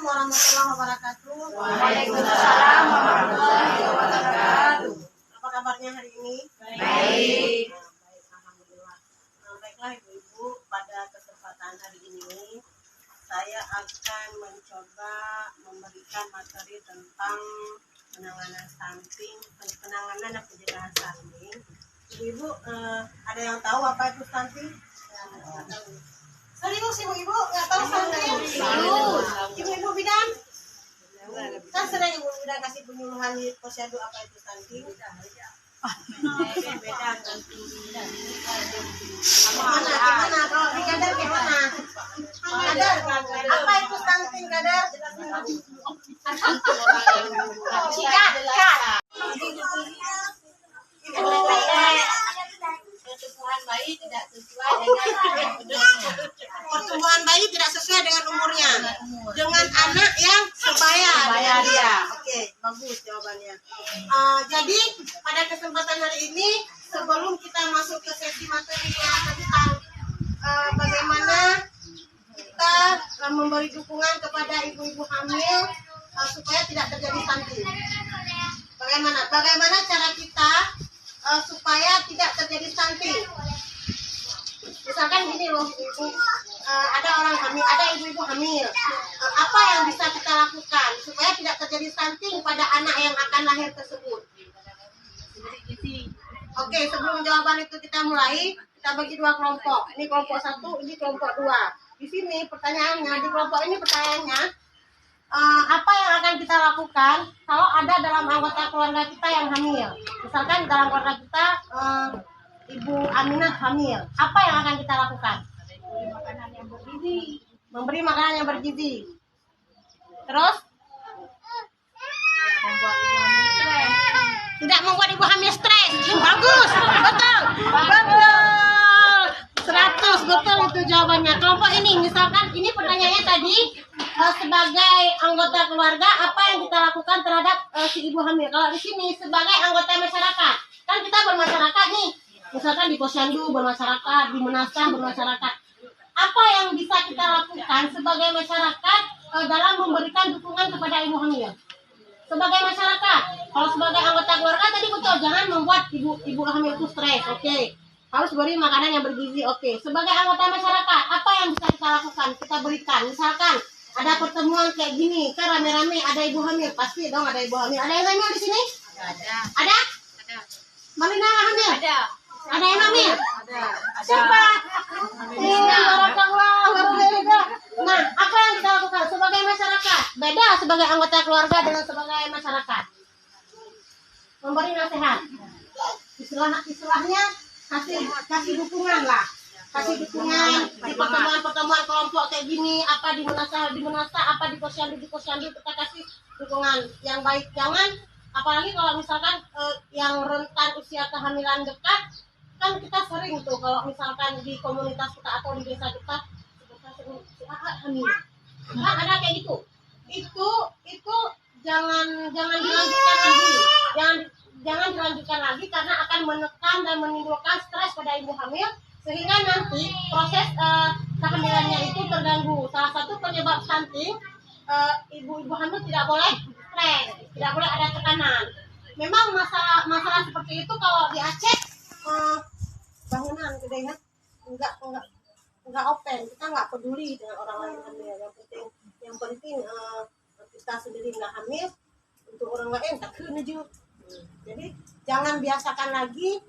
warahmatullahi wabarakatuh. Waalaikumsalam warahmatullahi wabarakatuh. Apa kabarnya hari ini? Baik. Baik, alhamdulillah. Baiklah ibu-ibu, pada kesempatan hari ini saya akan mencoba memberikan materi tentang penanganan stunting, penanganan dan pencegahan stunting. Ibu-ibu, ada yang tahu apa itu stunting? Serius ibu-ibu nggak tahu stunting? Serius. Ibu-ibu bidan? Kan sering ibu bidan kasih penyuluhan di posyandu apa itu stunting? Beda gimana kalau di Kadar gimana? Kadar apa itu stunting Kadar? Pertumbuhan bayi tidak sesuai dengan Pertumbuhan bayi tidak sesuai dengan umurnya, dengan anak yang sebaya dia. Oke, bagus jawabannya. Jadi pada kesempatan hari ini, sebelum kita masuk ke sesi materinya tentang bagaimana kita memberi dukungan kepada ibu-ibu hamil supaya tidak terjadi stunting. Bagaimana cara kita supaya tidak terjadi stunting? Misalkan gini loh, ibu, ada orang hamil, ada ibu-ibu hamil. Apa yang bisa kita lakukan supaya tidak terjadi stunting pada anak yang akan lahir tersebut? Oke, sebelum jawaban itu kita mulai, kita bagi dua kelompok. Ini kelompok satu, ini kelompok dua. Di sini pertanyaannya, di kelompok ini pertanyaannya, apa yang akan kita lakukan kalau ada dalam anggota keluarga kita yang hamil? Misalkan dalam keluarga kita Ibu Aminah hamil, apa yang akan kita lakukan? Memberi makanan yang bergizi. Terus? Tidak membuat ibu hamil stres. Bagus, betul. 100, betul itu jawabannya. Kelompok ini, misalkan ini pertanyaannya tadi, sebagai anggota keluarga, apa yang kita lakukan terhadap si ibu hamil? Kalau di sini sebagai anggota masyarakat, kan kita bermasyarakat nih. Misalkan di posyandu bermasyarakat, di menasah bermasyarakat. Apa yang bisa kita lakukan sebagai masyarakat dalam memberikan dukungan kepada ibu hamil? Sebagai masyarakat, kalau sebagai anggota keluarga tadi betul, jangan membuat ibu hamil itu stres, oke. Harus beri makanan yang bergizi, oke. Sebagai anggota masyarakat, apa yang bisa kita lakukan? Kita berikan, misalkan ada pertemuan kayak gini, kan rame-rame ada ibu hamil, pasti dong ada ibu hamil. Ada yang hamil di sini? Ada. Ada? Malina hamil? Ada. Ada yang hamil? Ada. Siapa? Nah, apa yang kita lakukan sebagai masyarakat? Beda sebagai anggota keluarga dengan sebagai masyarakat. Memberi nasihat. Istilahnya kasih dukungan lah. Kasih dukungan di pertemuan kelompok kayak gini, apa di menasah, apa di posyandu kita kasih dukungan yang baik. Jangan, apalagi kalau misalkan yang rentan usia kehamilan dekat, kan kita sering tuh kalau misalkan di komunitas kita atau di desa kita hamil, kan ada kayak gitu. Itu jangan dilanjutkan lagi, jangan dilanjutkan lagi karena akan menekan dan menimbulkan stres pada ibu hamil sehingga nanti proses kehamilannya itu terganggu. Salah satu penyebab stunting, ibu-ibu hamil tidak boleh stres, tidak boleh ada tekanan. Memang masalah seperti itu kalau di Aceh bangunan gede ya, enggak open, kita nggak peduli dengan orang lain hamil. Yang penting kita sendiri nggak hamil, untuk orang lain tak kena juga. Jadi jangan biasakan lagi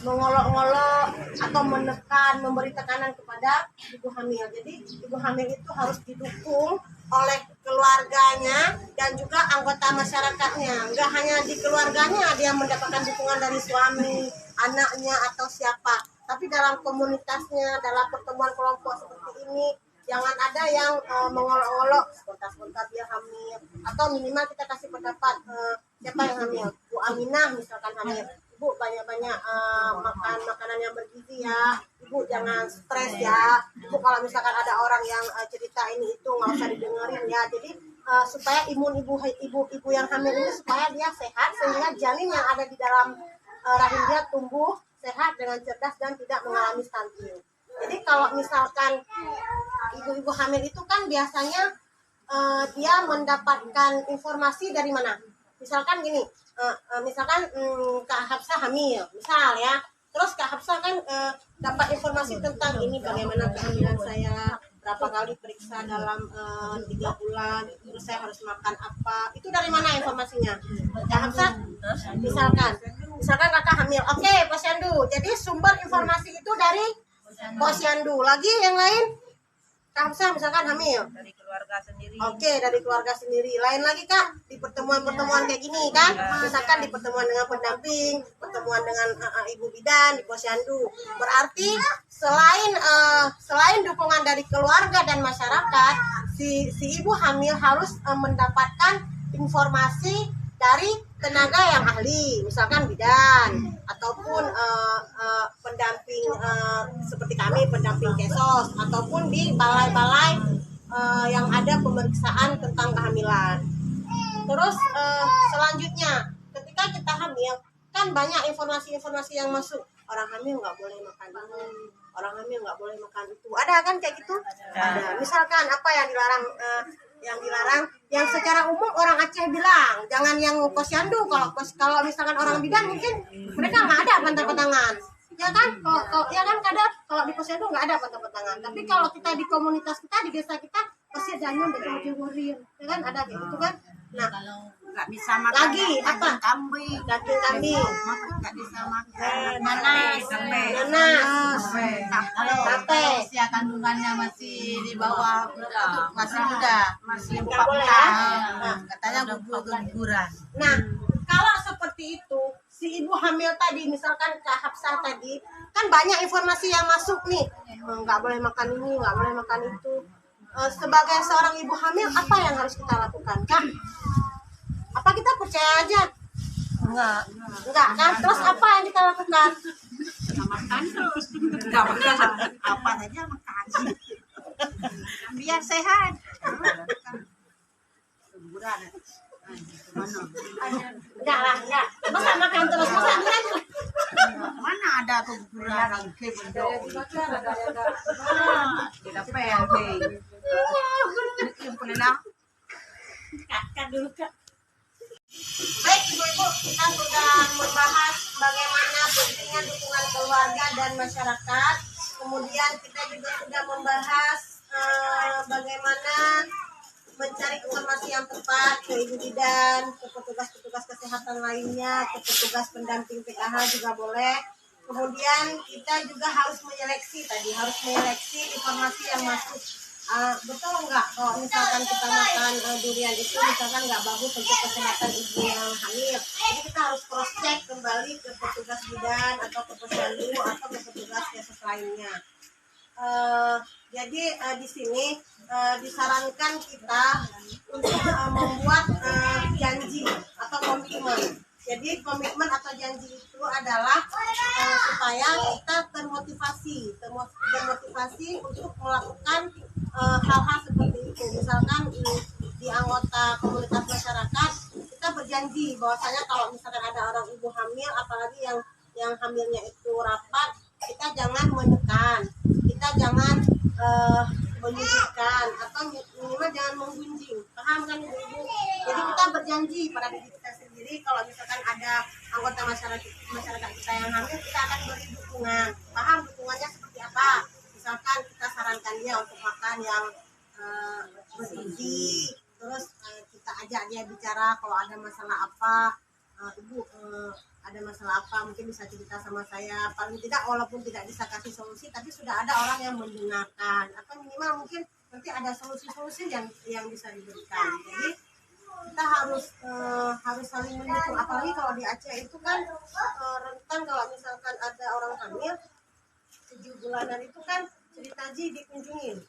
mengolok-olok atau menekan, memberi tekanan kepada ibu hamil. Jadi ibu hamil itu harus didukung oleh keluarganya dan juga anggota masyarakatnya. Enggak hanya di keluarganya dia mendapatkan dukungan dari suami, anaknya atau siapa, tapi dalam komunitasnya, dalam pertemuan kelompok seperti ini, jangan ada yang mengolok-olok sebentar dia hamil, atau minimal kita kasih pendapat siapa yang hamil. Bu Aminah misalkan hamil, Ibu banyak-banyak makan makanan yang bergizi ya, Ibu jangan stres ya, Ibu kalau misalkan ada orang yang cerita ini itu nggak usah didengerin ya. Jadi supaya imun ibu yang hamil ini supaya dia sehat, sehingga janin yang ada di dalam rahim dia tumbuh sehat dengan cerdas dan tidak mengalami stunting. Jadi kalau misalkan ibu-ibu hamil itu kan biasanya dia mendapatkan informasi dari mana? Misalkan gini, misalkan Kak Hafsah hamil, misal ya. Terus Kak Hafsah kan dapat informasi tentang ini bagaimana kehamilan saya, berapa kali periksa dalam 3 bulan, terus saya harus makan apa. Itu dari mana informasinya? Kak Hafsah, misalkan Kakak hamil. Oke, Posyandu. Jadi sumber informasi itu dari Posyandu. Lagi yang lain? Kak Hafsah misalkan hamil. Dari keluarga sendiri. Oke, dari keluarga sendiri. Lain lagi Kak, di pertemuan-pertemuan kayak gini kan, misalkan di pertemuan dengan pendamping, pertemuan dengan ibu bidan di Posyandu. Berarti selain dukungan dari keluarga dan masyarakat, si ibu hamil harus mendapatkan informasi dari tenaga yang ahli, misalkan bidan ataupun pendamping seperti kami pendamping kesos ataupun di balai-balai yang ada pemeriksaan tentang kehamilan. Terus selanjutnya ketika kita hamil kan banyak informasi-informasi yang masuk. Orang hamil nggak boleh makan ini, orang hamil nggak boleh makan itu. Ada kan kayak gitu? Ada. Misalkan apa yang dilarang? Yang secara umum orang Aceh bilang jangan yang Posyandu. Kalau misalkan orang bidan mungkin mereka nggak ada pantang-pantangan. Ya kan, kadang kalau di Posyandu nggak ada pantang-pantangan. Tapi kalau kita di komunitas kita, di desa kita pasti ada yang berjemur-jemurin, ya kan, ada kayak gitu kan. Nah, Nggak bisa makan lagi apa? kambing. Daging kambing, Nggak bisa makan nanas, tape. Usia kandungannya masih di bawah, masih muda, masih Nggak boleh ya? katanya gugur-guguran. Nah, kalau seperti itu, si ibu hamil tadi, misalkan Kak Hafsah tadi, kan banyak informasi yang masuk nih. Nggak boleh makan ini, nggak boleh makan itu. Sebagai seorang ibu hamil, apa yang harus kita lakukan, Kak? Apa kita percaya aja? Enggak kan? Terus apa yang kita lakukan? Makan terus, nggak makan apa saja makan, biar sehat. Enggak. Masa makan terus? Masa bukan? Mana ada keguguran ke bentuk tidak penting. Yang pernah Kak dulu Kak. Baik ibu-ibu, kita sudah membahas bagaimana pentingnya dukungan keluarga dan masyarakat. Kemudian kita juga sudah membahas bagaimana mencari informasi yang tepat ke ibu bidan, ke petugas-petugas kesehatan lainnya, ke petugas pendamping PKH juga boleh. Kemudian kita juga harus menyeleksi informasi yang masuk. Betul nggak kalau misalkan kita makan durian itu misalkan nggak bagus untuk kesehatan ibu yang hamil. Jadi kita harus cross check kembali ke petugas bidan atau ke posyandu atau ke petugas kesos lainnya. Jadi di sini disarankan kita untuk membuat janji atau komitmen. Jadi komitmen atau janji itu adalah supaya kita termotivasi untuk melakukan hal-hal seperti itu. Misalkan di anggota komunitas masyarakat kita berjanji bahwasanya kalau misalkan ada orang ibu hamil, apalagi yang hamilnya itu rapat, kita jangan menekan, kita jangan menyudutkan atau minimal jangan menggunjing. Paham kan ibu-ibu? Jadi kita berjanji pada diri kita sendiri kalau misalkan ada anggota masyarakat kita yang hamil, kita akan beri dukungan. Paham dukungannya seperti apa? Misalkan kita sarankan dia untuk makan yang bergizi, terus kita ajak dia bicara kalau ada masalah apa, ibu ada masalah apa mungkin bisa cerita sama saya, paling tidak walaupun tidak bisa kasih solusi tapi sudah ada orang yang mendengarkan, atau minimal mungkin nanti ada solusi-solusi yang bisa diberikan. Jadi kita harus saling mendukung, apalagi kalau di Aceh itu kan rentan kalau misalkan ada orang hamil 7 bulanan itu kan ceritaji dikunjungin.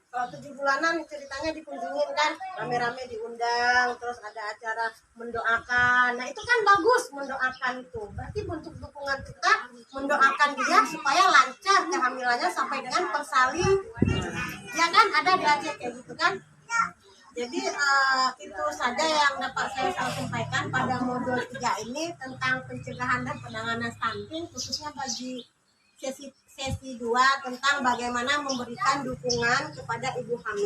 Kalau 7 bulanan ceritanya dikunjungin kan, rame-rame diundang, terus ada acara mendoakan. Nah itu kan bagus mendoakan itu. Berarti bentuk dukungan kita mendoakan dia supaya lancar kehamilannya sampai dengan persalin. Ya kan, ada di Aceh kayak gitu kan. Jadi itu saja yang dapat saya sampaikan pada modul 3 ini tentang pencegahan dan penanganan stunting, khususnya bagi sesi 2 tentang bagaimana memberikan dukungan kepada ibu hamil.